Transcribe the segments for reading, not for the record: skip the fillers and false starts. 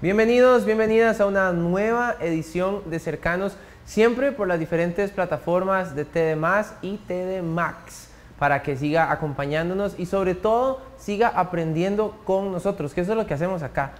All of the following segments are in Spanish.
Bienvenidos, bienvenidas a una nueva edición de Cercanos, siempre por las diferentes plataformas de TD Más y TD Max, para que siga acompañándonos y sobre todo siga aprendiendo con nosotros, que eso es lo que hacemos acá.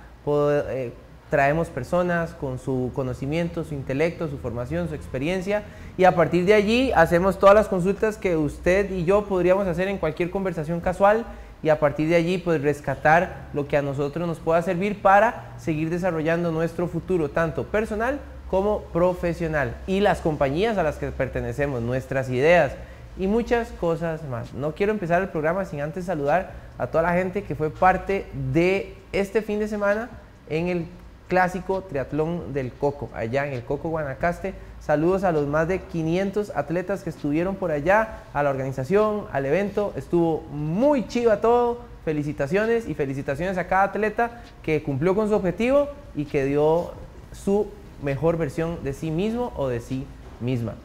Traemos personas con su conocimiento, su intelecto, su formación, su experiencia, y a partir de allí hacemos todas las consultas que usted y yo podríamos hacer en cualquier conversación casual, y a partir de allí pues rescatar lo que a nosotros nos pueda servir para seguir desarrollando nuestro futuro, tanto personal como profesional, y las compañías a las que pertenecemos, nuestras ideas y muchas cosas más. No quiero empezar el programa sin antes saludar a toda la gente que fue parte de este fin de semana en el clásico triatlón del Coco, allá en el Coco Guanacaste. Saludos a los más de 500 atletas que estuvieron por allá, a la organización, al evento. Estuvo muy chiva todo. Felicitaciones, y felicitaciones a cada atleta que cumplió con su objetivo y que dio su mejor versión de sí mismo o de sí misma.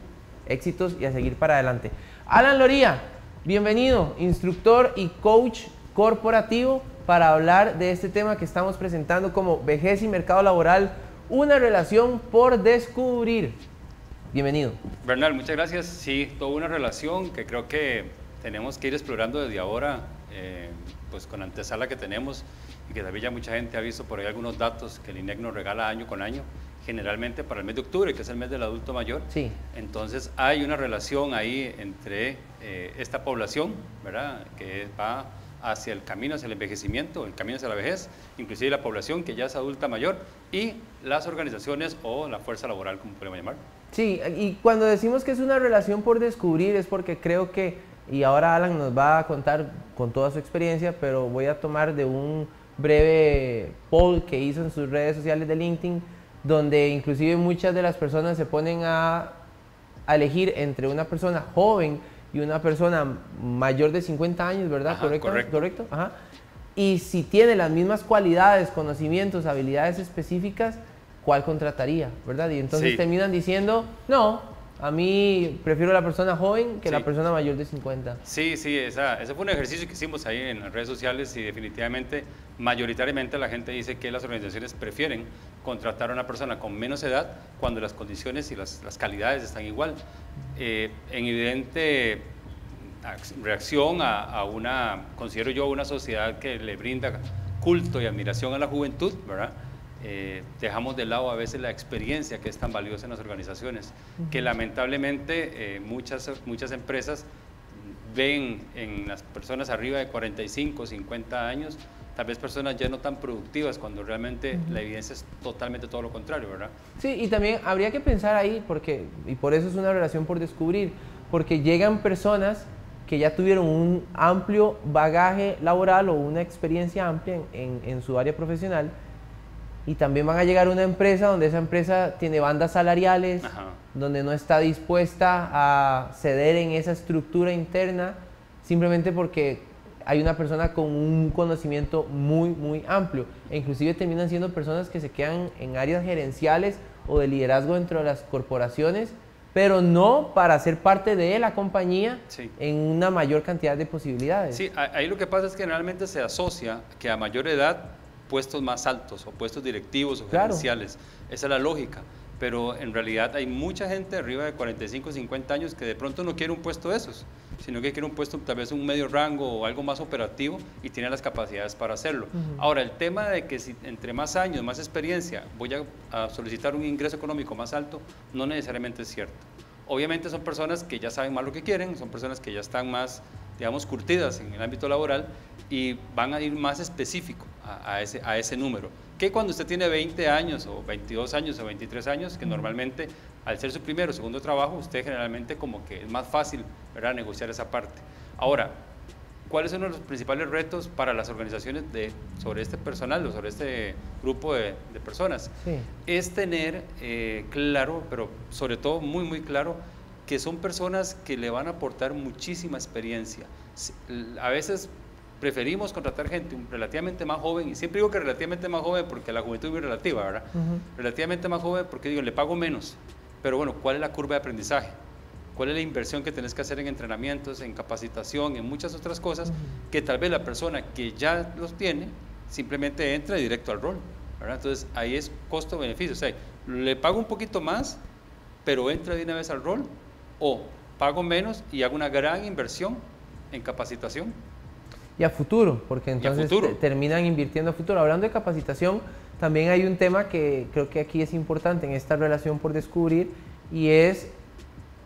Éxitos y a seguir para adelante. Alan Loría, bienvenido, instructor y coach corporativo, para hablar de este tema que estamos presentando como vejez y mercado laboral, una relación por descubrir. Bienvenido. Bernal, muchas gracias. Sí, toda una relación que creo que tenemos que ir explorando desde ahora, pues con la antesala que tenemos, y que también ya mucha gente ha visto por ahí algunos datos que el INEC nos regala año con año, generalmente para el mes de octubre, que es el mes del adulto mayor. Sí. Entonces hay una relación ahí entre esta población, ¿verdad?, que va hacia el camino, hacia el envejecimiento, el camino hacia la vejez, inclusive la población que ya es adulta mayor, y las organizaciones o la fuerza laboral, como podemos llamar. Sí, y cuando decimos que es una relación por descubrir es porque creo que, y ahora Alan nos va a contar con toda su experiencia, pero voy a tomar de un breve poll que hizo en sus redes sociales de LinkedIn, donde inclusive muchas de las personas se ponen a elegir entre una persona joven y una persona mayor de 50 años, ¿verdad? Ajá, correcto. Ajá. Y si tiene las mismas cualidades, conocimientos, habilidades específicas, ¿cuál contrataría, verdad? Y entonces terminan diciendo, no, a mí prefiero la persona joven que la persona mayor de 50. Sí, ese fue un ejercicio que hicimos ahí en las redes sociales, y definitivamente, mayoritariamente la gente dice que las organizaciones prefieren contratar a una persona con menos edad cuando las condiciones y las calidades están igual. En evidente reacción a una, considero yo, una sociedad que le brinda culto y admiración a la juventud, ¿verdad? Dejamos de lado a veces la experiencia que es tan valiosa en las organizaciones, que lamentablemente muchas empresas ven en las personas arriba de 45, 50 años, tal vez personas ya no tan productivas, cuando realmente la evidencia es totalmente todo lo contrario, ¿verdad? Sí, y también habría que pensar ahí, y por eso es una relación por descubrir, porque llegan personas que ya tuvieron un amplio bagaje laboral o una experiencia amplia en su área profesional, y también van a llegar a una empresa donde esa empresa tiene bandas salariales, donde no está dispuesta a ceder en esa estructura interna, simplemente porque hay una persona con un conocimiento muy, muy amplio. E inclusive terminan siendo personas que se quedan en áreas gerenciales o de liderazgo dentro de las corporaciones, pero no para ser parte de la compañía en una mayor cantidad de posibilidades. Sí, ahí lo que pasa es que generalmente se asocia que a mayor edad puestos más altos o puestos directivos o gerenciales. Esa es la lógica, pero en realidad hay mucha gente arriba de 45, 50 años que de pronto no quiere un puesto de esos, sino que quiere un puesto, tal vez un medio rango o algo más operativo, y tiene las capacidades para hacerlo. Ahora, el tema de que si entre más años, más experiencia, voy a solicitar un ingreso económico más alto, no necesariamente es cierto. Obviamente son personas que ya saben más lo que quieren, son personas que ya están más, digamos, curtidas en el ámbito laboral, y van a ir más específico a ese número, que cuando usted tiene 20 años o 22 años o 23 años, que normalmente al ser su primero o segundo trabajo, usted generalmente como que es más fácil, ¿verdad?, negociar esa parte. Ahora, ¿cuáles son los principales retos para las organizaciones sobre este personal o sobre este grupo de personas? Es tener claro, pero sobre todo muy, muy claro, que son personas que le van a aportar muchísima experiencia. A veces preferimos contratar gente relativamente más joven, y siempre digo que relativamente más joven porque la juventud es muy relativa, ¿verdad? Relativamente más joven porque digo, le pago menos, pero bueno, ¿cuál es la curva de aprendizaje? ¿Cuál es la inversión que tenés que hacer en entrenamientos, en capacitación, en muchas otras cosas que tal vez la persona que ya los tiene simplemente entra directo al rol? ¿verdad? Entonces, ahí es costo-beneficio. O sea, le pago un poquito más, pero entra de una vez al rol, o pago menos y hago una gran inversión en capacitación. Y a futuro, porque entonces terminan invirtiendo a futuro. Hablando de capacitación, también hay un tema que creo que aquí es importante en esta relación por descubrir, y es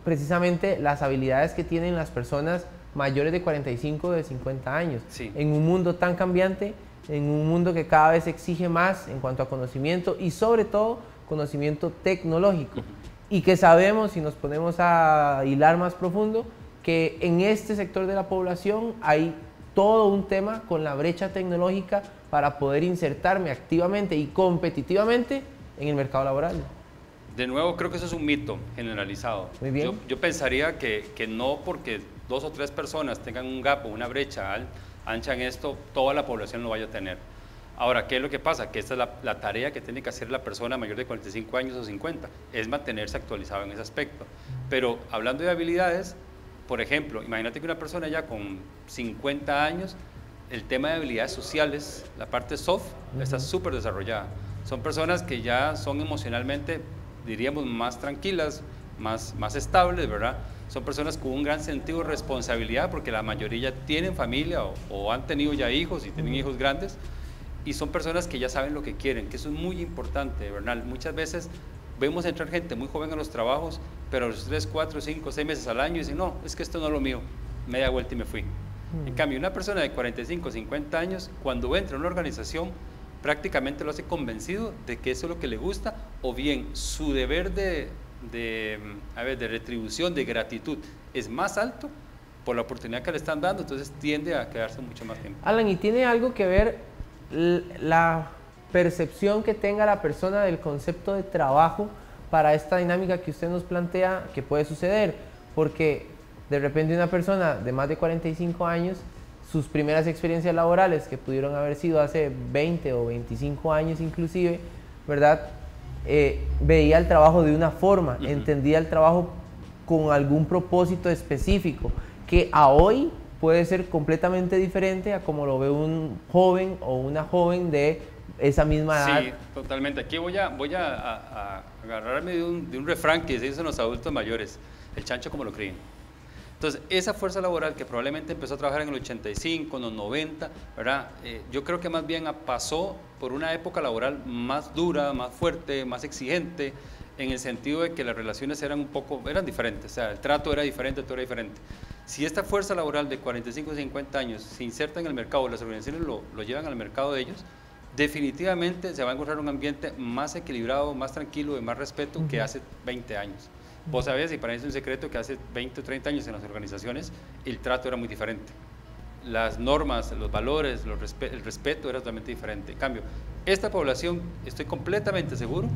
precisamente las habilidades que tienen las personas mayores de 45 o de 50 años. Sí. En un mundo tan cambiante, en un mundo que cada vez exige más en cuanto a conocimiento y sobre todo conocimiento tecnológico. Y que sabemos, si nos ponemos a hilar más profundo, que en este sector de la población hay todo un tema con la brecha tecnológica para poder insertarme activamente y competitivamente en el mercado laboral. De nuevo, creo que eso es un mito generalizado. Muy bien. Yo pensaría que no porque 2 o 3 personas tengan un gap o una brecha ancha en esto, toda la población lo vaya a tener. Ahora, ¿qué es lo que pasa? Que esta es la tarea que tiene que hacer la persona mayor de 45 años o 50, es mantenerse actualizado en ese aspecto. Pero hablando de habilidades, por ejemplo, imagínate que una persona ya con 50 años, el tema de habilidades sociales, la parte soft, está súper desarrollada. Son personas que ya son emocionalmente, diríamos, más tranquilas, más estables, ¿verdad? Son personas con un gran sentido de responsabilidad, porque la mayoría tienen familia o han tenido ya hijos y tienen hijos grandes, y son personas que ya saben lo que quieren, que eso es muy importante, ¿verdad? Muchas veces vemos entrar gente muy joven a los trabajos, pero a los 3, 4, 5, 6 meses al año dicen, no, es que esto no es lo mío, media vuelta y me fui. En cambio, una persona de 45, 50 años, cuando entra en una organización, prácticamente lo hace convencido de que eso es lo que le gusta, o bien su deber de retribución, de gratitud, es más alto por la oportunidad que le están dando, entonces tiende a quedarse mucho más tiempo. Alan, ¿y tiene algo que ver la percepción que tenga la persona del concepto de trabajo para esta dinámica que usted nos plantea que puede suceder? Porque de repente una persona de más de 45 años, sus primeras experiencias laborales, que pudieron haber sido hace 20 o 25 años inclusive, ¿verdad? Veía el trabajo de una forma, entendía el trabajo con algún propósito específico, que a hoy puede ser completamente diferente a como lo ve un joven o una joven de esa misma edad. Sí, totalmente. Aquí voy a agarrarme de un refrán que se dice en los adultos mayores, el chancho como lo críen. Entonces, esa fuerza laboral que probablemente empezó a trabajar en el 85, en los 90, ¿verdad? Yo creo que más bien pasó por una época laboral más dura, más fuerte, más exigente, en el sentido de que las relaciones eran diferentes, o sea, el trato era diferente, todo era diferente. Si esta fuerza laboral de 45 o 50 años se inserta en el mercado, las organizaciones lo llevan al mercado de ellos, definitivamente se va a encontrar un ambiente más equilibrado, más tranquilo, de más respeto que hace 20 años. Vos sabés, y para mí es un secreto, que hace 20 o 30 años en las organizaciones el trato era muy diferente. Las normas, los valores, el respeto era totalmente diferente. En cambio, esta población, estoy completamente seguro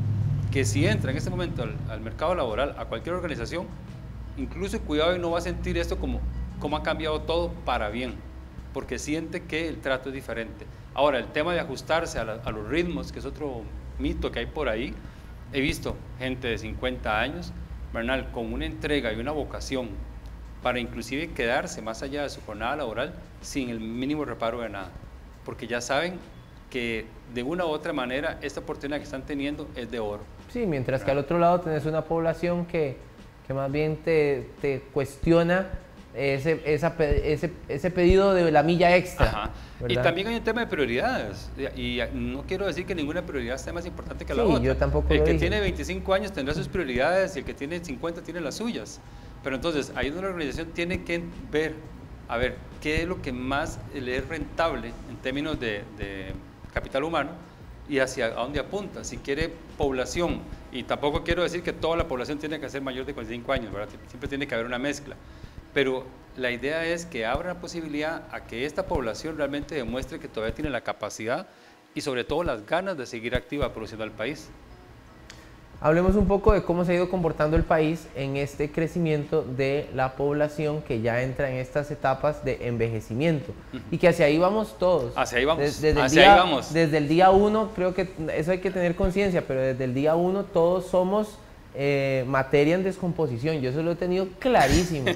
que si entra en este momento al mercado laboral, a cualquier organización, incluso cuidado y no va a sentir esto como ha cambiado todo para bien, porque siente que el trato es diferente. Ahora, el tema de ajustarse a los ritmos, que es otro mito que hay por ahí, he visto gente de 50 años, Bernal, con una entrega y una vocación para inclusive quedarse más allá de su jornada laboral sin el mínimo reparo de nada, porque ya saben que de una u otra manera esta oportunidad que están teniendo es de oro. Sí, mientras que al otro lado tenés una población que más bien te cuestiona ese pedido de la milla extra. Ajá. Y también hay un tema de prioridades, y no quiero decir que ninguna prioridad sea más importante que la otra. Yo tampoco el que tiene 25 años tendrá sus prioridades y el que tiene 50 tiene las suyas, pero entonces ahí donde la organización tiene que ver, a ver, qué es lo que más le es rentable en términos de capital humano y hacia dónde apunta. Si quiere población, y tampoco quiero decir que toda la población tiene que ser mayor de 45 años, ¿verdad? Siempre tiene que haber una mezcla. Pero la idea es que abra la posibilidad a que esta población realmente demuestre que todavía tiene la capacidad y sobre todo las ganas de seguir activa produciendo al país. Hablemos un poco de cómo se ha ido comportando el país en este crecimiento de la población que ya entra en estas etapas de envejecimiento y que hacia ahí vamos todos. Hacia ahí vamos. Desde el día 1, creo que eso hay que tener conciencia, pero desde el día 1 todos somos materia en descomposición. Yo eso lo he tenido clarísimo.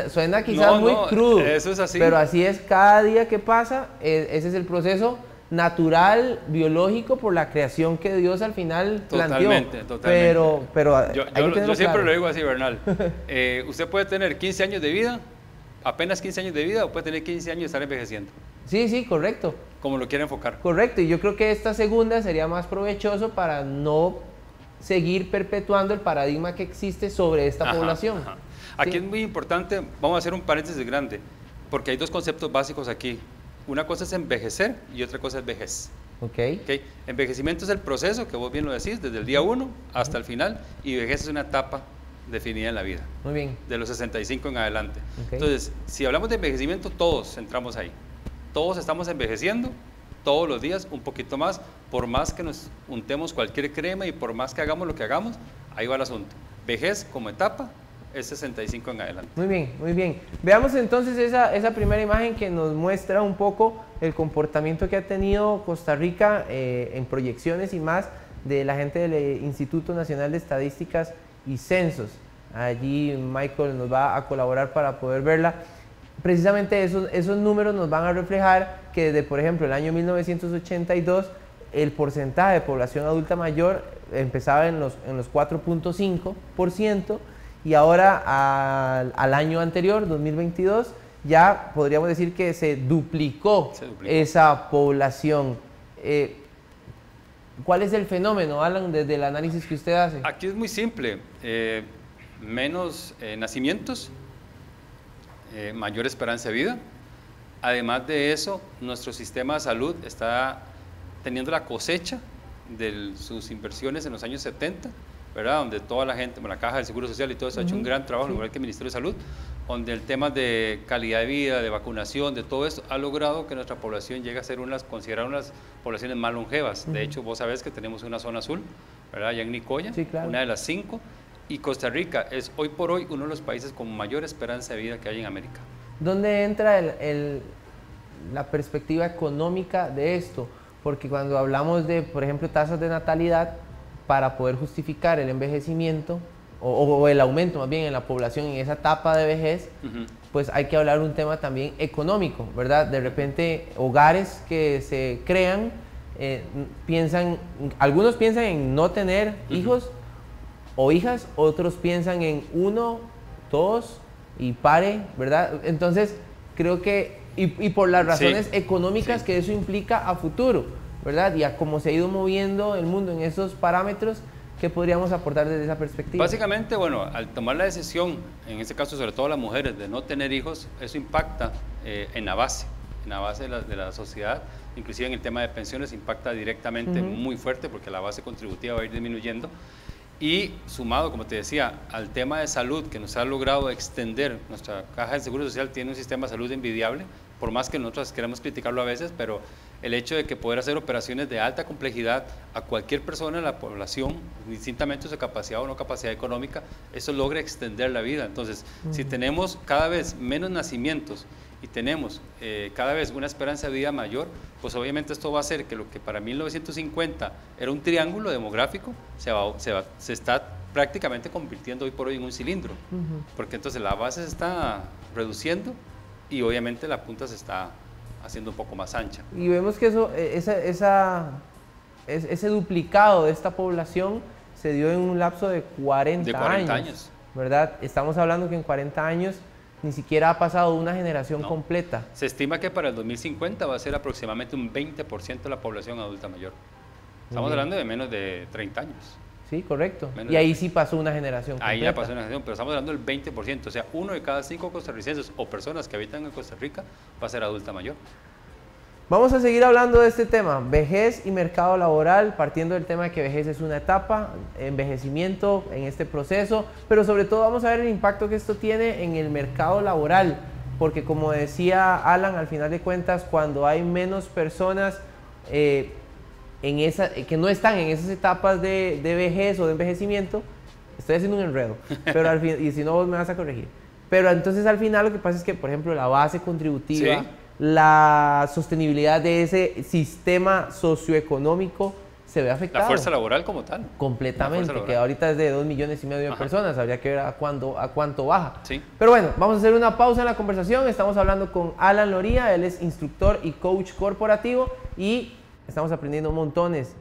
Suena quizás muy crudo, eso es así. pero así es cada día que pasa. Ese es el proceso natural, biológico, por la creación que Dios al final planteó. Totalmente. Pero yo siempre lo digo así, Bernal. Usted puede tener 15 años de vida, apenas 15 años de vida, o puede tener 15 años y estar envejeciendo. Sí, correcto. Como lo quiera enfocar. Correcto, y yo creo que esta segunda sería más provechoso para no seguir perpetuando el paradigma que existe sobre esta población. Aquí ¿sí? Es muy importante, vamos a hacer un paréntesis grande, porque hay dos conceptos básicos aquí. Una cosa es envejecer y otra cosa es vejez. Okay. Envejecimiento es el proceso, que vos bien lo decís, desde el día 1 hasta el final, y vejez es una etapa definida en la vida. Muy bien. De los 65 en adelante. Entonces, si hablamos de envejecimiento, todos entramos ahí. Todos estamos envejeciendo, todos los días, un poquito más, por más que nos untemos cualquier crema y por más que hagamos lo que hagamos, ahí va el asunto. Vejez como etapa es 65 en adelante. Muy bien. Veamos entonces esa primera imagen que nos muestra un poco el comportamiento que ha tenido Costa Rica en proyecciones y más de la gente del Instituto Nacional de Estadísticas y Censos. Allí Michael nos va a colaborar para poder verla. Precisamente esos números nos van a reflejar que desde, por ejemplo, el año 1982, el porcentaje de población adulta mayor empezaba en los 4.5%, y ahora al año anterior, 2022, ya podríamos decir que se duplicó esa población. ¿Cuál es el fenómeno, Alan, desde el análisis que usted hace? Aquí es muy simple. Menos nacimientos, mayor esperanza de vida. Además de eso, nuestro sistema de salud está teniendo la cosecha de sus inversiones en los años 70, ¿verdad? Donde toda la gente, la Caja del Seguro Social y todo eso ha hecho un gran trabajo, igual que el Ministerio de Salud, donde el tema de calidad de vida, de vacunación, de todo esto, ha logrado que nuestra población llegue a ser considerada unas poblaciones más longevas. De hecho, vos sabés que tenemos una zona azul, ¿verdad? Allá en Nicoya, claro. Una de las 5, y Costa Rica es hoy por hoy uno de los países con mayor esperanza de vida que hay en América. ¿Dónde entra la perspectiva económica de esto? Porque cuando hablamos de, por ejemplo, tasas de natalidad, para poder justificar el envejecimiento o el aumento más bien en la población en esa etapa de vejez, pues hay que hablar un tema también económico, ¿verdad? De repente hogares que se crean, algunos piensan en no tener hijos o hijas, otros piensan en 1, 2 y pare, ¿verdad? Entonces creo que, y por las razones económicas que eso implica a futuro, ¿verdad? Y a cómo se ha ido moviendo el mundo en esos parámetros, ¿qué podríamos aportar desde esa perspectiva? Básicamente, bueno, al tomar la decisión, en este caso sobre todo las mujeres, de no tener hijos, eso impacta en la base de la sociedad, inclusive en el tema de pensiones impacta directamente muy fuerte, porque la base contributiva va a ir disminuyendo. Y sumado, como te decía, al tema de salud, que nos ha logrado extender, nuestra Caja de Seguro Social tiene un sistema de salud envidiable, por más que nosotros queramos criticarlo a veces, pero el hecho de que poder hacer operaciones de alta complejidad a cualquier persona en la población, distintamente su capacidad o no capacidad económica, eso logra extender la vida. Entonces, si tenemos cada vez menos nacimientos y tenemos cada vez una esperanza de vida mayor, pues obviamente esto va a hacer que lo que para 1950 era un triángulo demográfico, se está prácticamente convirtiendo hoy por hoy en un cilindro, porque entonces la base se está reduciendo y obviamente la punta se está haciendo un poco más ancha. Y vemos que ese duplicado de esta población se dio en un lapso de 40 años, ¿verdad? Estamos hablando que en 40 años ni siquiera ha pasado una generación completa. Se estima que para el 2050 va a ser aproximadamente un 20% de la población adulta mayor. Estamos hablando de menos de 30 años. Sí, correcto. Y ahí sí pasó una generación completa. Ahí ya pasó una generación, pero estamos hablando del 20%, o sea, 1 de cada 5 costarricenses o personas que habitan en Costa Rica va a ser adulta mayor. Vamos a seguir hablando de este tema, vejez y mercado laboral, partiendo del tema de que vejez es una etapa, envejecimiento en este proceso, pero sobre todo vamos a ver el impacto que esto tiene en el mercado laboral, porque como decía Alan, al final de cuentas, cuando hay menos personas que no están en esas etapas de vejez o de envejecimiento, estoy haciendo un enredo, pero al fin, y si no vos me vas a corregir, pero entonces al final lo que pasa es que, por ejemplo, la base contributiva, la sostenibilidad de ese sistema socioeconómico se ve afectado. La fuerza laboral como tal. Completamente, que ahorita es de 2,5 millones de personas, habría que ver a cuánto baja. Sí. Pero bueno, vamos a hacer una pausa en la conversación. Estamos hablando con Alan Loría, él es instructor y coach corporativo y estamos aprendiendo montones.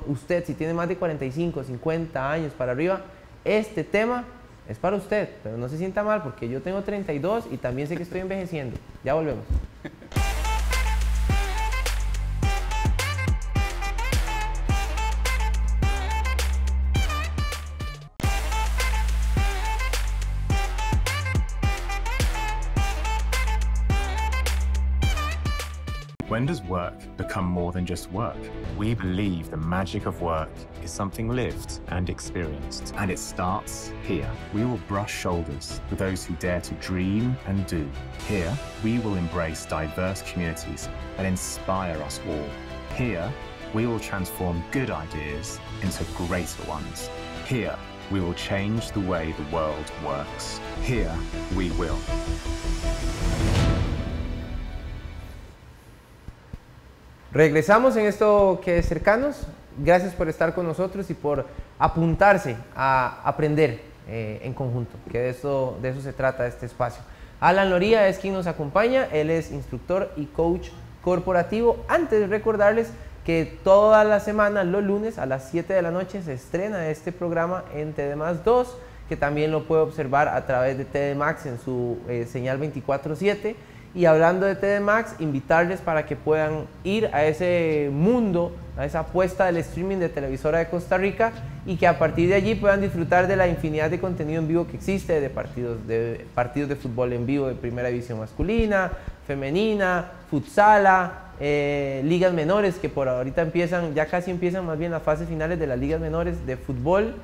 Usted, si tiene más de 45, 50 años para arriba, este tema es para usted, pero no se sienta mal porque yo tengo 32 y también sé que estoy envejeciendo. Ya volvemos. When does work become more than just work? We believe the magic of work is something lived and experienced, and it starts here. We will brush shoulders with those who dare to dream and do. Here, we will embrace diverse communities that inspire us all. Here, we will transform good ideas into greater ones. Here, we will change the way the world works. Here, we will. Regresamos en esto que es Cercanos. Gracias por estar con nosotros y por apuntarse a aprender en conjunto, que de eso se trata este espacio. Alan Loría es quien nos acompaña, él es instructor y coach corporativo. Antes de recordarles que toda la semana, los lunes a las 7 de la noche, se estrena este programa en TD Más 2, que también lo puede observar a través de TD Max en su señal 24/7. Y hablando de TD Max, invitarles para que puedan ir a ese mundo, a esa apuesta del streaming de Televisora de Costa Rica y que a partir de allí puedan disfrutar de la infinidad de contenido en vivo que existe, de partidos de fútbol en vivo de primera división masculina, femenina, futsala, ligas menores que por ahorita ya casi empiezan más bien las fases finales de las ligas menores de fútbol,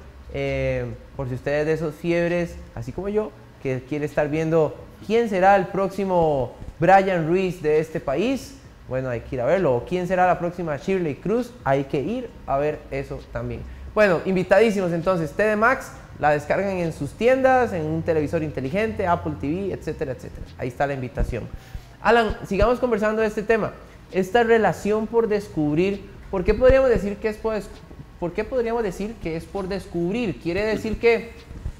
por si ustedes de esos fiebres, así como yo, que quiere estar viendo quién será el próximo Brian Ruiz de este país, bueno, hay que ir a verlo. O quién será la próxima Shirley Cruz, hay que ir a ver eso también. Bueno, invitadísimos entonces, TD Max, la descargan en sus tiendas, en un televisor inteligente, Apple TV, etcétera, etcétera. Ahí está la invitación. Alan, sigamos conversando de este tema. Esta relación por descubrir, ¿por qué podríamos decir que es por descubrir? Quiere decir que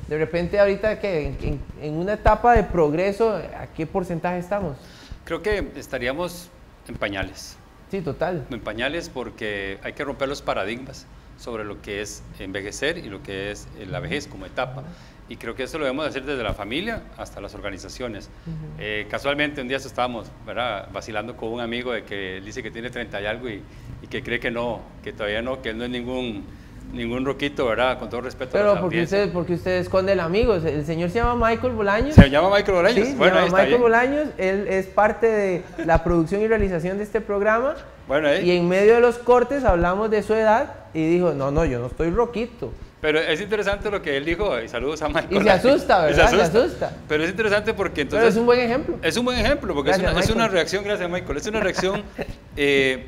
de repente ahorita que en una etapa de progreso, ¿a qué porcentaje estamos? Creo que estaríamos en pañales. Sí, total. En pañales porque hay que romper los paradigmas sobre lo que es envejecer y lo que es la vejez como etapa. Y creo que eso lo debemos hacer desde la familia hasta las organizaciones. Casualmente un día estábamos, ¿verdad?, vacilando con un amigo de que él dice que tiene 30 y algo y que cree que no, que todavía no, que él no es ningún roquito, ¿verdad? Con todo respeto. Pero a la audiencia. porque usted esconde el amigo. El señor se llama Michael Bolaños. ¿Se llama Michael Bolaños? Sí, bueno, se llama Michael Bolaños. Él es parte de la producción y realización de este programa. Bueno, y en medio de los cortes hablamos de su edad y dijo, no, yo no estoy roquito. Pero es interesante lo que él dijo, y saludos a Michael. Y se asusta, ¿verdad? Se asusta. Pero es interesante porque entonces... Pero es un buen ejemplo. Es un buen ejemplo, porque es una reacción, gracias Michael, es una reacción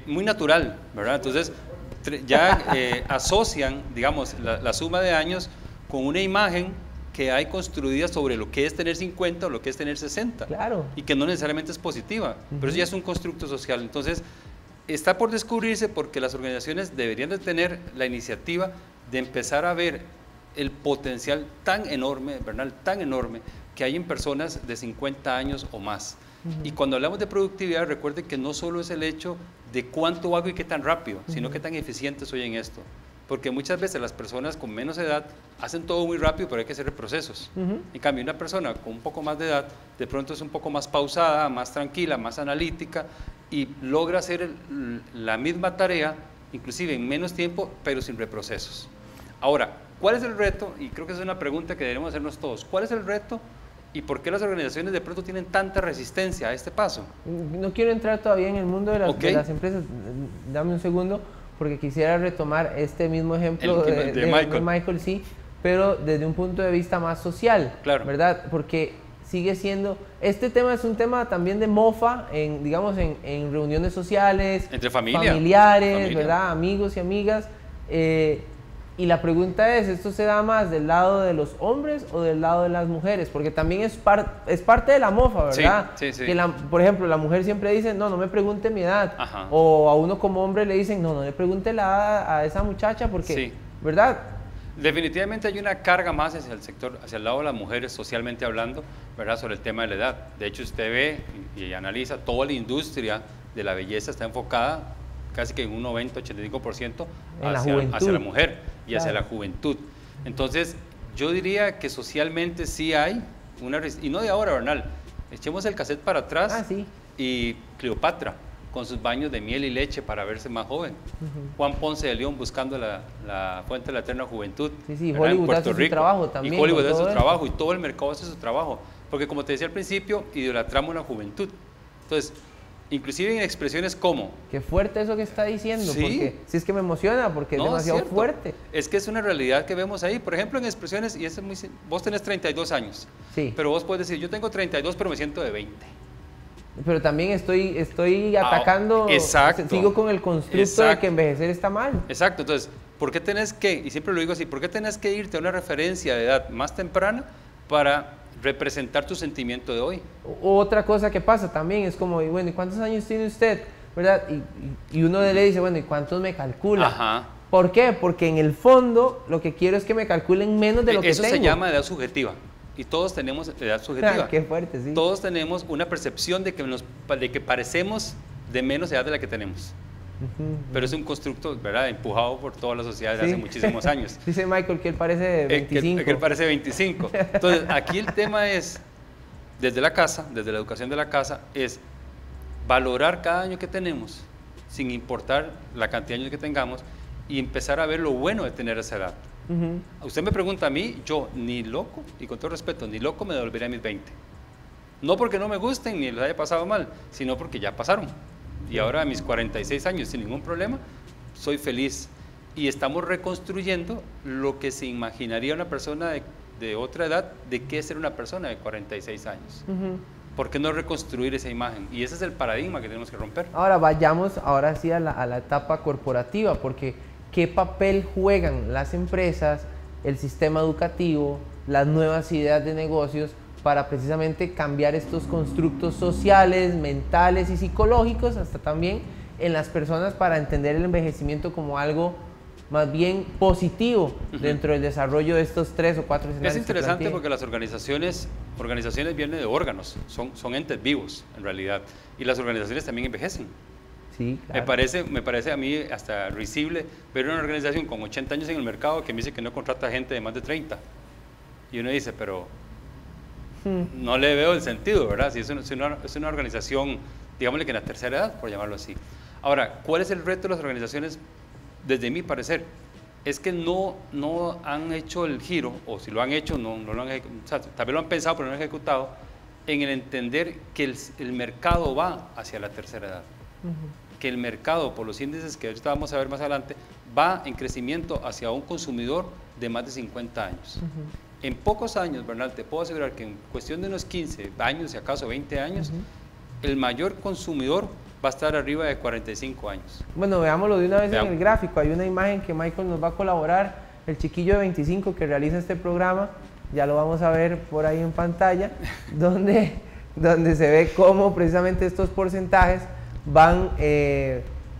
muy natural, ¿verdad? Entonces ya asocian, digamos, la suma de años con una imagen que hay construida sobre lo que es tener 50 o lo que es tener 60. Claro. Y que no necesariamente es positiva, pero eso ya es un constructo social. Entonces, está por descubrirse porque las organizaciones deberían de tener la iniciativa de empezar a ver el potencial tan enorme, Bernal, tan enorme, que hay en personas de 50 años o más. Y cuando hablamos de productividad, recuerden que no solo es el hecho de cuánto hago y qué tan rápido, sino qué tan eficiente soy en esto. Porque muchas veces las personas con menos edad hacen todo muy rápido, pero hay que hacer procesos. En cambio, una persona con un poco más de edad, de pronto es un poco más pausada, más tranquila, más analítica, y logra hacer la misma tarea, inclusive en menos tiempo, pero sin reprocesos. Ahora, ¿cuál es el reto? Y creo que es una pregunta que debemos hacernos todos. ¿Cuál es el reto y por qué las organizaciones de pronto tienen tanta resistencia a este paso? No quiero entrar todavía en el mundo de las empresas. Dame un segundo, porque quisiera retomar este mismo ejemplo de Michael, sí, pero desde un punto de vista más social, claro, ¿verdad? Porque sigue siendo, este tema es un tema también de mofa, digamos, en reuniones sociales, entre familiares, ¿verdad? Amigos y amigas, Y la pregunta es, ¿esto se da más del lado de los hombres o del lado de las mujeres? Porque también es parte de la mofa, ¿verdad? Sí, sí, sí. Que por ejemplo, la mujer siempre dice, no, no me pregunte mi edad. Ajá. O a uno como hombre le dicen, no, no le pregunte la edad a esa muchacha porque, Sí. ¿verdad? Definitivamente hay una carga más hacia el sector, hacia el lado de las mujeres, socialmente hablando, ¿verdad? Sobre el tema de la edad. De hecho, usted ve y analiza, toda la industria de la belleza está enfocada casi que en un 90-85% hacia la mujer y hacia la juventud. Entonces, yo diría que socialmente sí hay y no de ahora, Bernal. Echemos el cassette para atrás y Cleopatra con sus baños de miel y leche para verse más joven. Juan Ponce de León buscando la fuente de la eterna juventud. Sí, Hollywood hace su trabajo también. Y Hollywood hace su trabajo y todo el mercado hace su trabajo. Porque como te decía al principio, idolatramos la juventud. Entonces, inclusive en expresiones como... Qué fuerte eso que está diciendo, sí, porque sí es que me emociona, porque es demasiado fuerte. Es que es una realidad que vemos ahí. Por ejemplo, en expresiones, y vos tenés 32 años, pero vos puedes decir, yo tengo 32, pero me siento de 20. Pero también estoy atacando, sigo con el constructo de que envejecer está mal. Exacto, entonces, ¿por qué tenés que, y siempre lo digo así, ¿por qué tenés que irte a una referencia de edad más temprana para representar tu sentimiento de hoy? Otra cosa que pasa también es como, bueno, ¿y cuántos años tiene usted? ¿Verdad? Y uno le dice, bueno, ¿y cuántos me calcula? Ajá. ¿Por qué? Porque en el fondo lo que quiero es que me calculen menos de lo que tengo. Eso se llama edad subjetiva. Y todos tenemos edad subjetiva. Qué fuerte, sí. Todos tenemos una percepción de que parecemos de menos edad de la que tenemos. Pero es un constructo, ¿verdad?, empujado por toda la sociedad desde hace muchísimos años. Dice Michael que él parece 25. Que él parece 25. Entonces, aquí el tema es, desde la casa, desde la educación de la casa, es valorar cada año que tenemos, sin importar la cantidad de años que tengamos, y empezar a ver lo bueno de tener esa edad. Usted me pregunta a mí, yo ni loco, y con todo respeto, ni loco me devolvería a mis 20. No porque no me gusten ni les haya pasado mal, sino porque ya pasaron. Y ahora a mis 46 años, sin ningún problema, soy feliz. Y estamos reconstruyendo lo que se imaginaría una persona de otra edad, de qué es ser una persona de 46 años. ¿Por qué no reconstruir esa imagen? Y ese es el paradigma que tenemos que romper. Ahora vayamos ahora sí a la etapa corporativa, porque ¿qué papel juegan las empresas, el sistema educativo, las nuevas ideas de negocios para precisamente cambiar estos constructos sociales, mentales y psicológicos, hasta también en las personas, para entender el envejecimiento como algo más bien positivo dentro del desarrollo de estos 3 o 4 escenarios? Es interesante porque las organizaciones vienen de órganos, son entes vivos en realidad, y las organizaciones también envejecen. Sí, claro. Me parece a mí hasta risible ver una organización con 80 años en el mercado que me dice que no contrata gente de más de 30. Y uno dice, pero no le veo el sentido, ¿verdad? Si es una organización, digámosle que en la tercera edad, por llamarlo así. Ahora, ¿cuál es el reto de las organizaciones? Desde mi parecer, es que no han hecho el giro, o si lo han hecho, no lo han ejecutado, o sea, tal vez lo han pensado, pero no lo han ejecutado, en el entender que el mercado va hacia la tercera edad. Que el mercado, por los índices que ahorita vamos a ver más adelante, va en crecimiento hacia un consumidor de más de 50 años. En pocos años, Bernal, te puedo asegurar que en cuestión de unos 15 años, si acaso 20 años, el mayor consumidor va a estar arriba de 45 años. Bueno, veámoslo de una vez en el gráfico. Hay una imagen que Michael nos va a colaborar, el chiquillo de 25 que realiza este programa, ya lo vamos a ver por ahí en pantalla, donde se ve cómo precisamente estos porcentajes van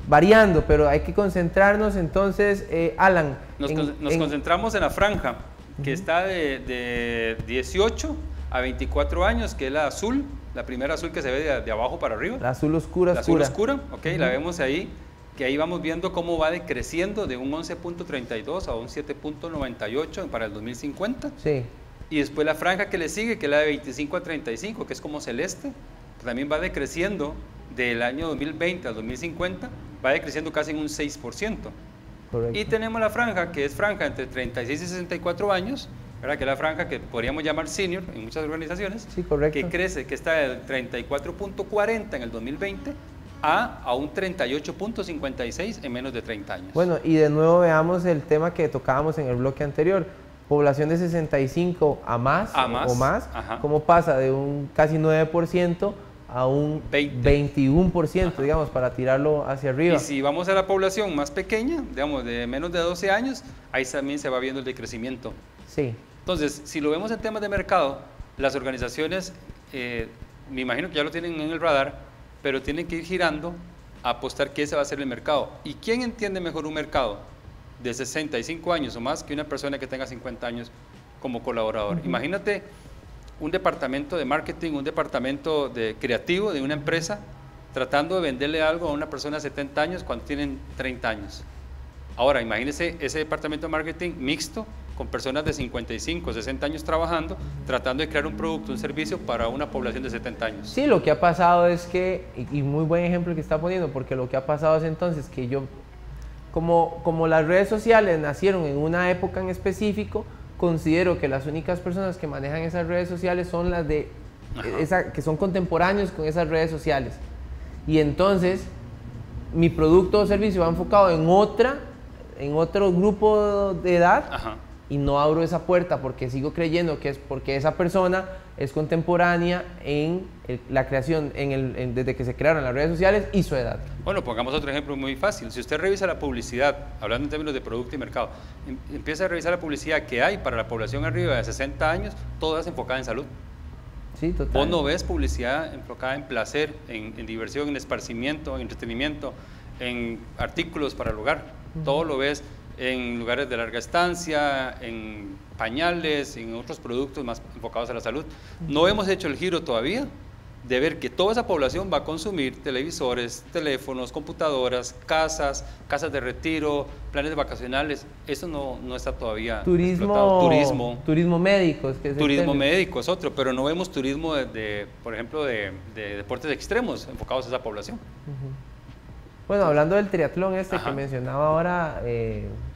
variando, pero hay que concentrarnos entonces, Alan. Nos concentramos en la franja, que está de 18 a 24 años, que es la azul, la primera azul que se ve de abajo para arriba. La azul oscura. La azul oscura, ok, la vemos ahí, que ahí vamos viendo cómo va decreciendo de un 11.32 a un 7.98 para el 2050. Sí. Y después la franja que le sigue, que es la de 25 a 35, que es como celeste, también va decreciendo del año 2020 al 2050, va decreciendo casi en un 6%. Correcto. Y tenemos la franja, que es franja entre 36 y 64 años, ¿verdad? Que es la franja que podríamos llamar senior en muchas organizaciones, sí, correcto, que crece, que está del 34.40 en el 2020 a un 38.56 en menos de 30 años. Bueno, y de nuevo veamos el tema que tocábamos en el bloque anterior, población de 65 a más, o más, cómo pasa de un casi 9% a un 21%, digamos, para tirarlo hacia arriba. Y si vamos a la población más pequeña, digamos, de menos de 12 años, ahí también se va viendo el decrecimiento. Sí. Entonces, si lo vemos en temas de mercado, las organizaciones, me imagino que ya lo tienen en el radar, pero tienen que ir girando a apostar que ese va a ser el mercado. ¿Y quién entiende mejor un mercado de 65 años o más que una persona que tenga 50 años como colaborador? Imagínate un departamento de marketing, un departamento de creativo de una empresa tratando de venderle algo a una persona de 70 años cuando tienen 30 años. Ahora, imagínese ese departamento de marketing mixto con personas de 55, 60 años trabajando, tratando de crear un producto, un servicio para una población de 70 años. Sí, lo que ha pasado es que, y muy buen ejemplo que está poniendo, porque lo que ha pasado es entonces que yo, como las redes sociales nacieron en una época en específico, considero que las únicas personas que manejan esas redes sociales son las de que son contemporáneos con esas redes sociales. Y entonces mi producto o servicio va enfocado en otro grupo de edad. Y no abro esa puerta porque sigo creyendo que es porque esa persona es contemporánea en la creación, desde que se crearon las redes sociales y su edad. Bueno, pongamos otro ejemplo muy fácil. Si usted revisa la publicidad, hablando en términos de producto y mercado, empieza a revisar la publicidad que hay para la población arriba de 60 años, todas enfocada en salud. Sí, total. Vos no ves publicidad enfocada en placer, en diversión, en esparcimiento, en entretenimiento, en artículos para el hogar. Todo lo ves en lugares de larga estancia, en pañales, en otros productos más enfocados a la salud. No hemos hecho el giro todavía de ver que toda esa población va a consumir televisores, teléfonos, computadoras, casas de retiro, planes vacacionales. Eso no está todavía explotado. Turismo médico. Turismo médico es otro, pero no vemos turismo, por ejemplo, de deportes extremos enfocados a esa población. Bueno, hablando del triatlón que mencionaba ahora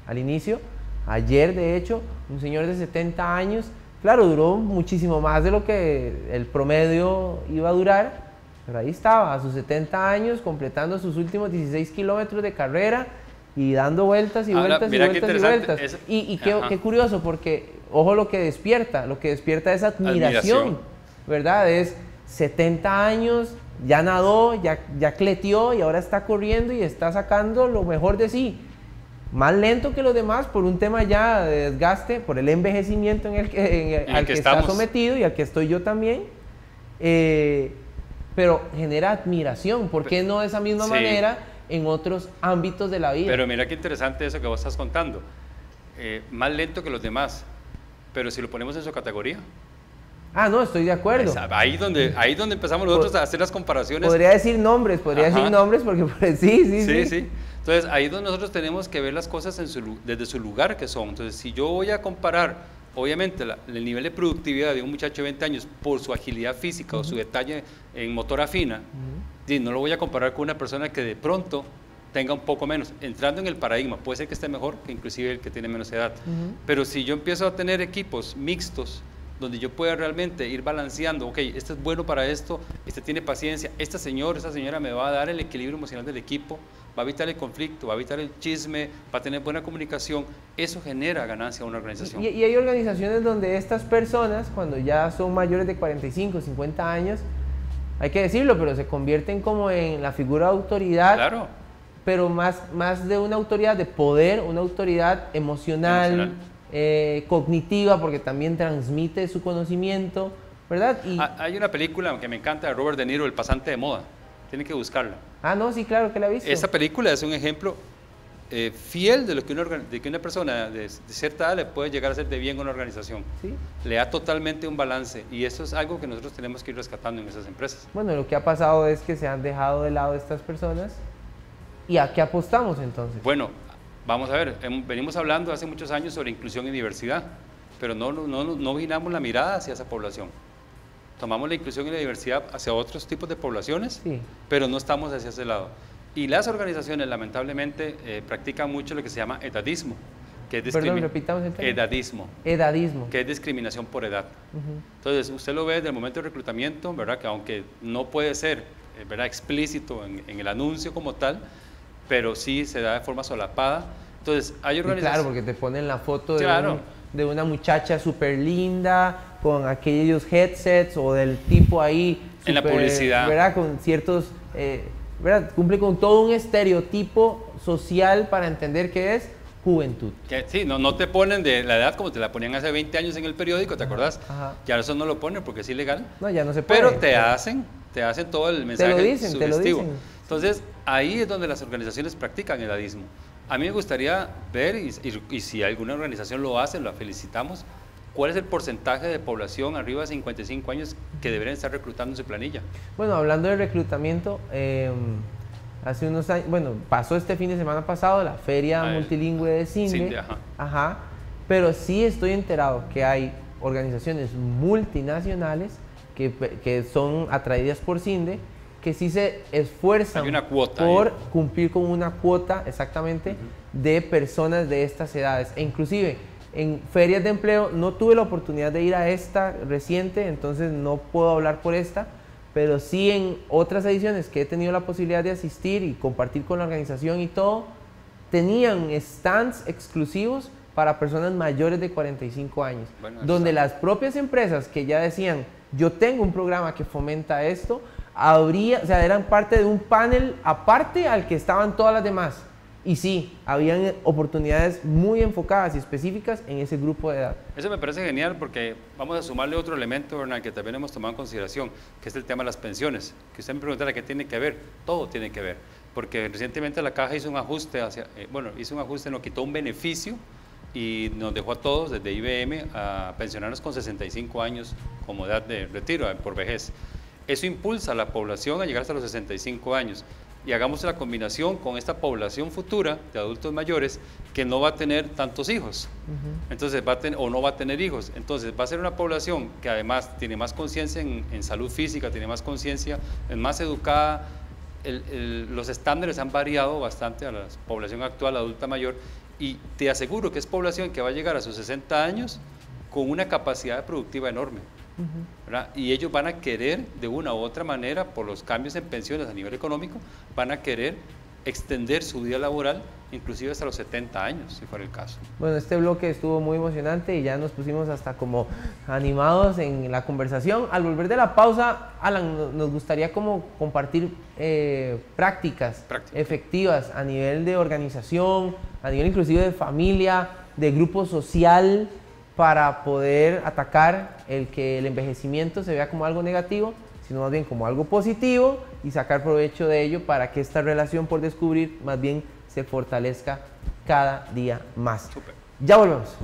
al inicio, ayer de hecho, un señor de 70 años, claro, duró muchísimo más de lo que el promedio iba a durar, pero ahí estaba, a sus 70 años, completando sus últimos 16 kilómetros de carrera y dando vueltas y vueltas y vueltas y vueltas. Y qué curioso, porque, ojo lo que despierta es admiración, ¿verdad? Es 70 años, ya nadó, ya cleteó y ahora está corriendo y está sacando lo mejor de sí. Más lento que los demás por un tema ya de desgaste, por el envejecimiento al que está sometido y al que estoy yo también. Pero genera admiración. ¿Por qué no de esa misma manera en otros ámbitos de la vida? Pero mira qué interesante eso que vos estás contando. Más lento que los demás, pero si lo ponemos en su categoría. Ah, no, estoy de acuerdo. Ahí donde empezamos nosotros a hacer las comparaciones. Podría decir nombres porque sí. Entonces, ahí es donde nosotros tenemos que ver las cosas desde su lugar que son. Entonces, si yo voy a comparar, obviamente, el nivel de productividad de un muchacho de 20 años por su agilidad física o su detalle en motora fina, no lo voy a comparar con una persona que de pronto tenga un poco menos. Entrando en el paradigma, puede ser que esté mejor que inclusive el que tiene menos edad. Pero si yo empiezo a tener equipos mixtos, donde yo pueda realmente ir balanceando, ok, este es bueno para esto, este tiene paciencia, esta señora me va a dar el equilibrio emocional del equipo, va a evitar el conflicto, va a evitar el chisme, va a tener buena comunicación, eso genera ganancia a una organización. Y hay organizaciones donde estas personas, cuando ya son mayores de 45, 50 años, hay que decirlo, pero se convierten como en la figura de autoridad, claro, pero más de una autoridad de poder, una autoridad emocional. Cognitiva, porque también transmite su conocimiento, ¿verdad? Hay una película que me encanta de Robert De Niro, El pasante de moda, tiene que buscarla. Ah, no, sí, claro que la he visto. Esa película es un ejemplo fiel de lo que una persona de cierta edad le puede llegar a hacer de bien a una organización. ¿Sí? Le da totalmente un balance y eso es algo que nosotros tenemos que ir rescatando en esas empresas. Bueno, lo que ha pasado es que se han dejado de lado estas personas. ¿Y a qué apostamos entonces? Bueno, vamos a ver, venimos hablando hace muchos años sobre inclusión y diversidad, pero no giramos la mirada hacia esa población. Tomamos la inclusión y la diversidad hacia otros tipos de poblaciones, pero no estamos hacia ese lado. Y las organizaciones, lamentablemente, practican mucho lo que se llama edadismo, que es repitamos el término. Edadismo. Que es discriminación por edad. Entonces, usted lo ve desde el momento de reclutamiento, ¿verdad? Que aunque no puede ser, ¿verdad?, explícito en el anuncio como tal, pero sí se da de forma solapada. Entonces, hay organizaciones... Claro, porque te ponen la foto de una muchacha súper linda, con aquellos headsets, o del tipo ahí en la publicidad, ¿verdad? Con ciertos, ¿verdad? Cumple con todo un estereotipo social para entender qué es juventud. Que, sí, no te ponen de la edad como te la ponían hace 20 años en el periódico, ¿te acordás? Ajá. Ya eso no lo ponen porque es ilegal. No, ya no se puede. Pero te hacen todo el mensaje sugestivo. Te lo dicen. Entonces, ahí es donde las organizaciones practican el edadismo. A mí me gustaría ver, y si alguna organización lo hace, la felicitamos, cuál es el porcentaje de población arriba de 55 años que deberían estar reclutando en su planilla. Bueno, hablando de reclutamiento, hace unos años, bueno, pasó este fin de semana pasado la Feria Multilingüe de CINDE, ajá, pero sí estoy enterado que hay organizaciones multinacionales que son atraídas por CINDE, que sí se esfuerzan por cumplir con una cuota, exactamente, de personas de estas edades. E inclusive, en ferias de empleo, no tuve la oportunidad de ir a esta reciente, entonces no puedo hablar por esta, pero sí en otras ediciones que he tenido la posibilidad de asistir y compartir con la organización y todo, tenían stands exclusivos para personas mayores de 45 años, bueno, donde las propias empresas que ya decían, yo tengo un programa que fomenta esto, o sea, eran parte de un panel aparte al que estaban todas las demás. Y sí, habían oportunidades muy enfocadas y específicas en ese grupo de edad. Eso me parece genial porque vamos a sumarle otro elemento, Bernal, que también hemos tomado en consideración, que es el tema de las pensiones. Que usted me preguntara qué tiene que ver, todo tiene que ver. Porque recientemente la Caja hizo un ajuste, nos quitó un beneficio y nos dejó a todos, desde IBM, a pensionarnos con 65 años como edad de retiro por vejez. Eso impulsa a la población a llegar hasta los 65 años. Y hagamos la combinación con esta población futura de adultos mayores que no va a tener tantos hijos, entonces o no va a tener hijos, entonces va a ser una población que además tiene más conciencia en salud física, tiene más conciencia, es más educada. Los estándares han variado bastante a la población actual adulta mayor y te aseguro que es población que va a llegar a sus 60 años con una capacidad productiva enorme. ¿Verdad? Y ellos van a querer, de una u otra manera, por los cambios en pensiones a nivel económico, van a querer extender su vida laboral, inclusive hasta los 70 años, si fuera el caso. Bueno, este bloque estuvo muy emocionante y ya nos pusimos hasta como animados en la conversación. Al volver de la pausa, Alan, nos gustaría como compartir prácticas efectivas a nivel de organización, a nivel inclusive de familia, de grupo social, para poder atacar el que el envejecimiento se vea como algo negativo, sino más bien como algo positivo y sacar provecho de ello para que esta relación por descubrir más bien se fortalezca cada día más. Super. Ya volvemos.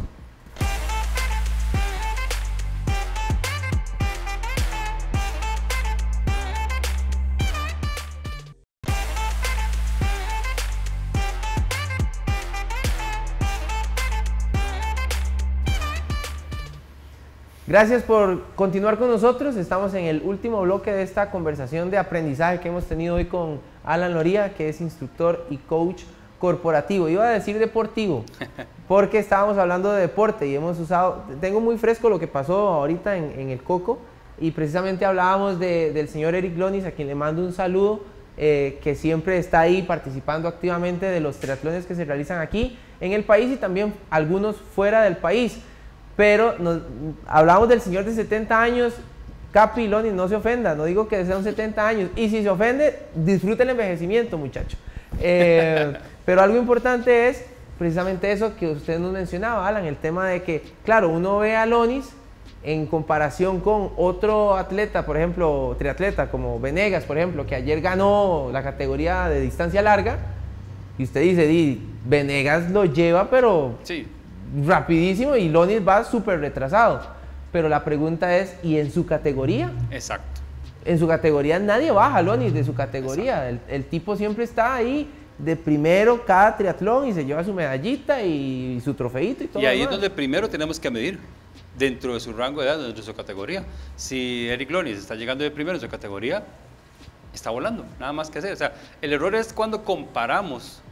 Gracias por continuar con nosotros. Estamos en el último bloque de esta conversación de aprendizaje que hemos tenido hoy con Alan Loría, que es instructor y coach corporativo. Iba a decir deportivo, porque estábamos hablando de deporte y hemos usado, tengo muy fresco lo que pasó ahorita en el Coco, y precisamente hablábamos del señor Eric Lonis, a quien le mando un saludo, que siempre está ahí participando activamente de los triatlones que se realizan aquí en el país y también algunos fuera del país. Pero hablamos del señor de 70 años, Capi, Lonis, no se ofenda, no digo que sean 70 años, y si se ofende, disfrute el envejecimiento, muchacho. Pero algo importante es precisamente eso que usted nos mencionaba, Alan, el tema de que, claro, uno ve a Lonis en comparación con otro atleta, por ejemplo, triatleta como Venegas, por ejemplo, que ayer ganó la categoría de distancia larga, y usted dice, Venegas lo lleva, pero... Sí. Rapidísimo, y Lonis va súper retrasado, pero la pregunta es, ¿y en su categoría? Exacto. En su categoría nadie baja Lonis de su categoría, el tipo siempre está ahí de primero cada triatlón y se lleva su medallita y su trofeito y todo. Y ahí es donde primero tenemos que medir dentro de su rango de edad, dentro de su categoría. Si Eric Lonis está llegando de primero en su categoría, está volando, nada más que hacer. O sea, el error es cuando comparamos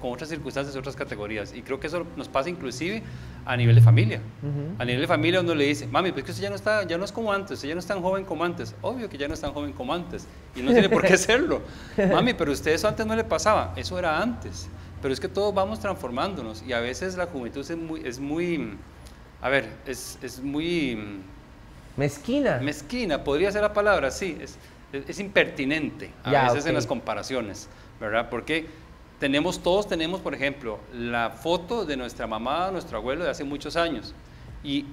con otras circunstancias, otras categorías, y creo que eso nos pasa inclusive a nivel de familia. A nivel de familia uno le dice, mami, pues que usted ya no es como antes, usted ya no es tan joven como antes. Obvio que ya no es tan joven como antes, y no tiene por qué serlo. Mami, pero usted eso antes no le pasaba, eso era antes. Pero es que todos vamos transformándonos, y a veces la juventud es muy Mezquina. Mezquina, podría ser la palabra, sí, es impertinente a veces en las comparaciones, ¿verdad? Porque todos tenemos, por ejemplo, la foto de nuestra mamá, nuestro abuelo de hace muchos años, y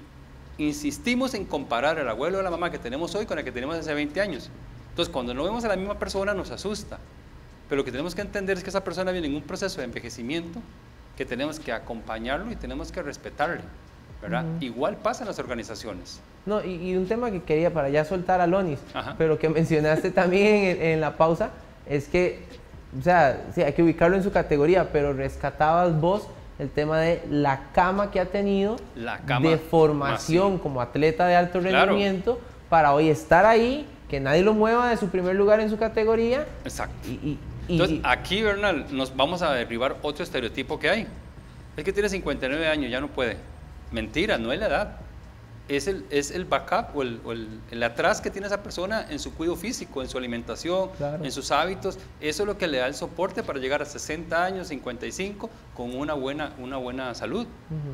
insistimos en comparar al abuelo o la mamá que tenemos hoy con el que tenemos hace 20 años. Entonces, cuando no vemos a la misma persona, nos asusta. Pero lo que tenemos que entender es que esa persona viene en un proceso de envejecimiento, que tenemos que acompañarlo y tenemos que respetarle, ¿verdad? Igual pasa en las organizaciones. No, y un tema que quería para ya soltar a Lonis, pero que mencionaste también en la pausa, es que, o sea, sí, hay que ubicarlo en su categoría, pero rescatabas vos el tema de la cama que ha tenido de formación como atleta de alto rendimiento, para hoy estar ahí, que nadie lo mueva de su primer lugar en su categoría. Exacto. Entonces, aquí, Bernal, nos vamos a derribar otro estereotipo que hay. Es que tiene 59 años, ya no puede. Mentira, no es la edad. Es el backup o el atrás que tiene esa persona en su cuidado físico, en su alimentación, en sus hábitos. Eso es lo que le da el soporte para llegar a 60 años, 55, con una buena salud.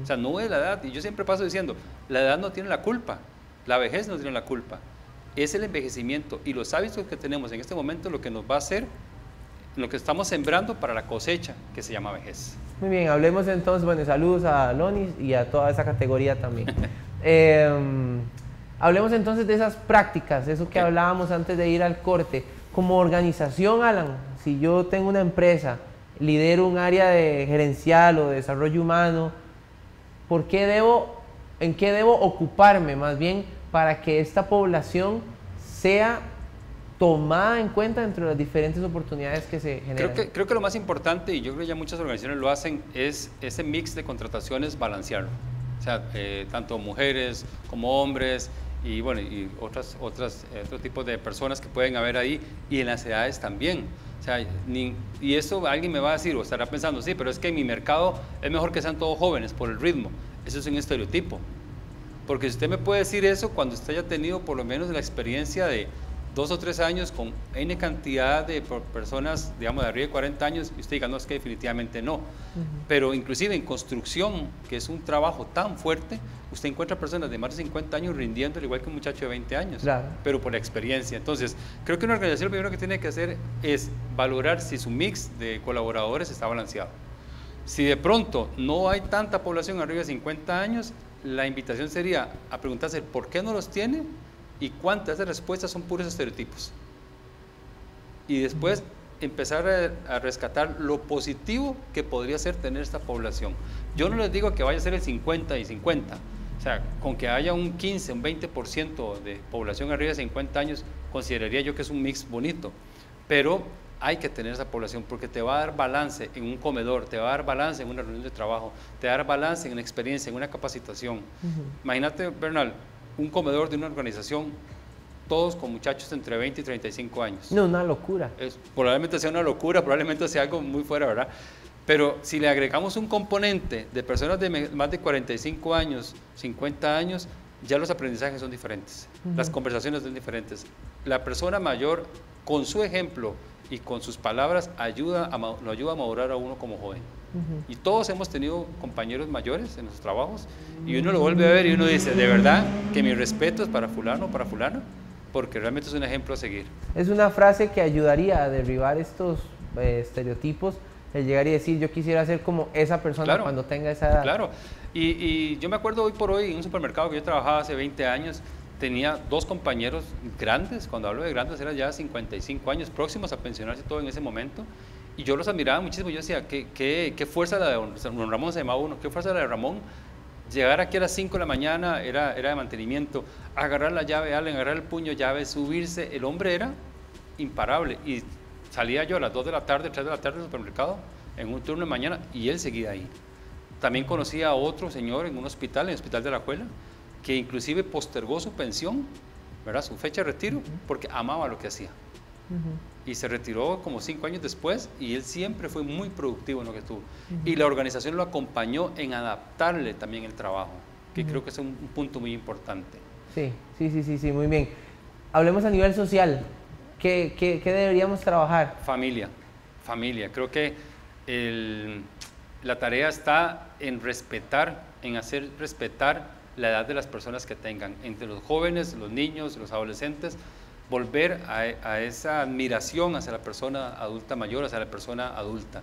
O sea, no es la edad. Y yo siempre paso diciendo, la edad no tiene la culpa, la vejez no tiene la culpa. Es el envejecimiento y los hábitos que tenemos en este momento lo que nos va a hacer, lo que estamos sembrando para la cosecha que se llama vejez. Muy bien, hablemos entonces, bueno, saludos a Lonis y a toda esa categoría también. Hablemos entonces de esas prácticas, eso que hablábamos antes de ir al corte. Como organización, Alan, si yo tengo una empresa, lidero un área de gerencial o de desarrollo humano, ¿en qué debo ocuparme más bien para que esta población sea tomada en cuenta dentro de las diferentes oportunidades que se generan? Creo que lo más importante, y yo creo que ya muchas organizaciones lo hacen, es ese mix de contrataciones balancearlo. O sea, tanto mujeres como hombres y bueno, y otro tipo de personas que pueden haber ahí, y en las edades también. O sea, y eso alguien me va a decir o estará pensando, sí, pero es que en mi mercado es mejor que sean todos jóvenes por el ritmo. Eso es un estereotipo. Porque si usted me puede decir eso cuando usted haya tenido por lo menos la experiencia de 2 o 3 años con N cantidad de personas, digamos, de arriba de 40 años, y usted diga, no, es que definitivamente no. Pero inclusive en construcción, que es un trabajo tan fuerte, usted encuentra personas de más de 50 años rindiendo al igual que un muchacho de 20 años, pero por la experiencia. Entonces, creo que una organización lo primero que tiene que hacer es valorar si su mix de colaboradores está balanceado. Si de pronto no hay tanta población arriba de 50 años, la invitación sería a preguntarse por qué no los tiene y cuántas de respuestas son puros estereotipos. Y después empezar a rescatar lo positivo que podría ser tener esta población. Yo no les digo que vaya a ser el 50 y 50, o sea, con que haya un 15, un 20% de población arriba de 50 años, consideraría yo que es un mix bonito, pero hay que tener esa población porque te va a dar balance en un comedor, te va a dar balance en una reunión de trabajo, te va a dar balance en una experiencia, en una capacitación. Imagínate, Bernal, un comedor de una organización, todos con muchachos entre 20 y 35 años. No, una locura. Probablemente sea una locura, probablemente sea algo muy fuera, ¿verdad? Pero si le agregamos un componente de personas de más de 45 años, 50 años, ya los aprendizajes son diferentes, las conversaciones son diferentes. La persona mayor, con su ejemplo y con sus palabras, lo ayuda a madurar a uno como joven. Y todos hemos tenido compañeros mayores en nuestros trabajos y uno lo vuelve a ver y uno dice, de verdad que mi respeto es para fulano o para fulana, porque realmente es un ejemplo a seguir. Es una frase que ayudaría a derribar estos estereotipos, el llegar y decir, yo quisiera ser como esa persona cuando tenga esa edad. Claro, y yo me acuerdo hoy por hoy en un supermercado que yo trabajaba hace 20 años, tenía 2 compañeros grandes, cuando hablo de grandes eran ya 55 años, próximos a pensionarse todo en ese momento, y yo los admiraba muchísimo. Yo decía, qué fuerza la de don Ramón, se llamaba uno, qué fuerza la de Ramón. Llegar aquí a las 5 de la mañana era de mantenimiento, agarrar la llave, agarrar el puño llave, subirse, el hombre era imparable. Y salía yo a las 2 de la tarde, 3 de la tarde del supermercado, en un turno de mañana, y él seguía ahí. También conocí a otro señor en un hospital, en el Hospital de la Juela, que inclusive postergó su pensión, ¿verdad? Su fecha de retiro, porque amaba lo que hacía. Y se retiró como 5 años después y él siempre fue muy productivo en lo que estuvo. Y la organización lo acompañó en adaptarle también el trabajo, que creo que es un punto muy importante. Sí, muy bien. Hablemos a nivel social. ¿Qué deberíamos trabajar? Familia. Creo que la tarea está en respetar, en hacer respetar la edad de las personas que tengan, entre los jóvenes, los niños, los adolescentes, volver a esa admiración hacia la persona adulta mayor, hacia la persona adulta.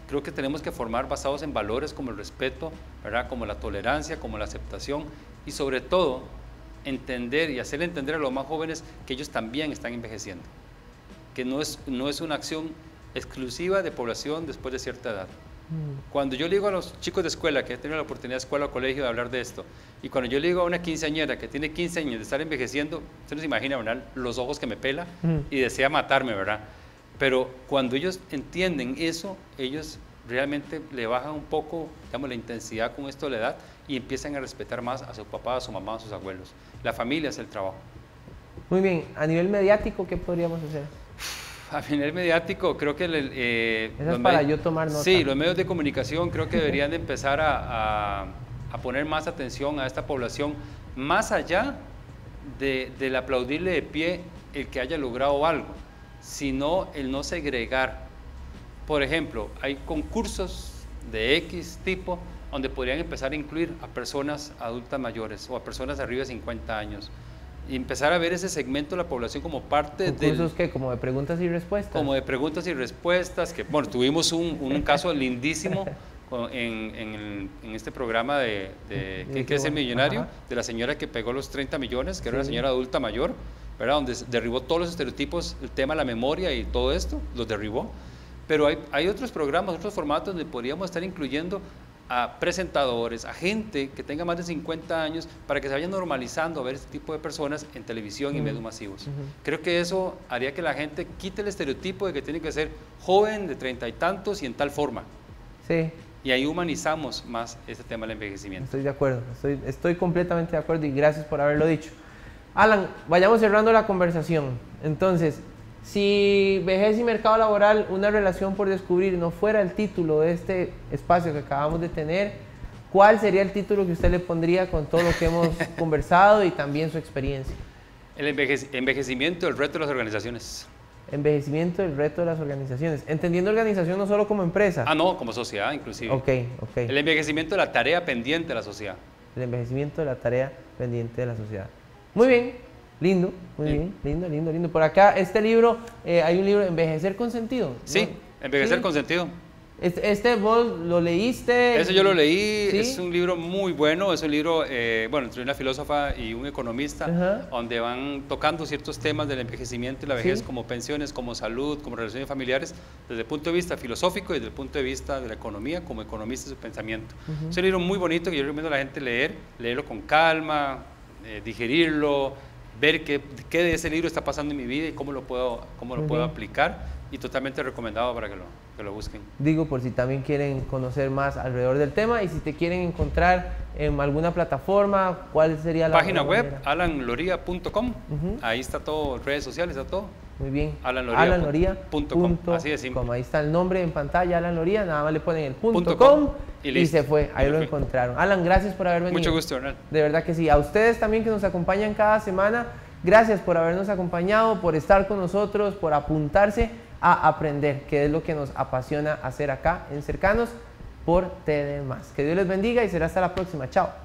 Creo que tenemos que formar basados en valores como el respeto, ¿verdad? Como la tolerancia, como la aceptación y sobre todo entender y hacer entender a los más jóvenes que ellos también están envejeciendo, que no es una acción exclusiva de población después de cierta edad. Cuando yo le digo a los chicos de escuela, que he tenido la oportunidad de escuela o colegio de hablar de esto, y cuando yo le digo a una quinceañera que tiene 15 años de estar envejeciendo, usted no se imagina, ¿verdad? Los ojos que me pela y desea matarme, ¿verdad? Pero cuando ellos entienden eso, ellos realmente le bajan un poco, digamos, la intensidad con esto de la edad y empiezan a respetar más a su papá, a su mamá, a sus abuelos. La familia es el trabajo. Muy bien, a nivel mediático, ¿qué podríamos hacer? A nivel mediático, creo que Eso es para yo tomar nota. Sí, los medios de comunicación creo que deberían de empezar a poner más atención a esta población, más allá del aplaudirle de pie el que haya logrado algo, sino el no segregar. Por ejemplo, hay concursos de X tipo donde podrían empezar a incluir a personas adultas mayores o a personas arriba de 50 años. Y empezar a ver ese segmento de la población como parte de... ¿Concursos qué? ¿Como de preguntas y respuestas? Como de preguntas y respuestas, que bueno, tuvimos un caso lindísimo en este programa de ¿Quién quiere ser millonario? Ajá. De la señora que pegó los 30 millones, que era una señora adulta mayor, ¿verdad? Donde derribó todos los estereotipos, el tema de la memoria y todo esto, los derribó. Pero hay otros programas, otros formatos donde podríamos estar incluyendo a presentadores, a gente que tenga más de 50 años para que se vaya normalizando a ver este tipo de personas en televisión y medios masivos. Creo que eso haría que la gente quite el estereotipo de que tiene que ser joven, de 30 y tantos y en tal forma. Sí. Y ahí humanizamos más este tema del envejecimiento. Estoy de acuerdo, estoy completamente de acuerdo y gracias por haberlo dicho. Alan, vayamos cerrando la conversación. Entonces, si vejez y mercado laboral, una relación por descubrir, no fuera el título de este espacio que acabamos de tener, ¿cuál sería el título que usted le pondría con todo lo que hemos conversado y también su experiencia? El envejecimiento, el reto de las organizaciones. Envejecimiento, el reto de las organizaciones. Entendiendo organización no solo como empresa. Ah, no, como sociedad inclusive. Ok. El envejecimiento de la tarea pendiente de la sociedad. El envejecimiento de la tarea pendiente de la sociedad. Muy bien. Lindo, muy bien, lindo. Por acá, este libro, hay un libro, Envejecer con Sentido, ¿no? Sí, Envejecer con Sentido. ¿Vos lo leíste? Eso yo lo leí, ¿Sí? Es un libro muy bueno, es un libro, bueno, entre una filósofa y un economista, donde van tocando ciertos temas del envejecimiento y la vejez, como pensiones, como salud, como relaciones familiares, desde el punto de vista filosófico y desde el punto de vista de la economía, como economista y su pensamiento. Es un libro muy bonito que yo recomiendo a la gente leerlo con calma, digerirlo, ver qué de ese libro está pasando en mi vida y cómo lo puedo aplicar, y totalmente recomendado para que lo busquen. Digo, por si también quieren conocer más alrededor del tema y si te quieren encontrar en alguna plataforma, ¿cuál sería la página web? alanloria.com. Ahí está todo, redes sociales, está todo. Muy bien. alanloria.com. Así de simple. Ahí está el nombre en pantalla, Alan Loria, nada más le ponen el .com y se fue, ahí lo encontraron. Alan, gracias por haber venido. Mucho gusto, Hernán. De verdad que sí. A ustedes también que nos acompañan cada semana, gracias por habernos acompañado, por estar con nosotros, por apuntarse a aprender, que es lo que nos apasiona hacer acá en Cercanos por TD+. Que Dios les bendiga y será hasta la próxima. Chao.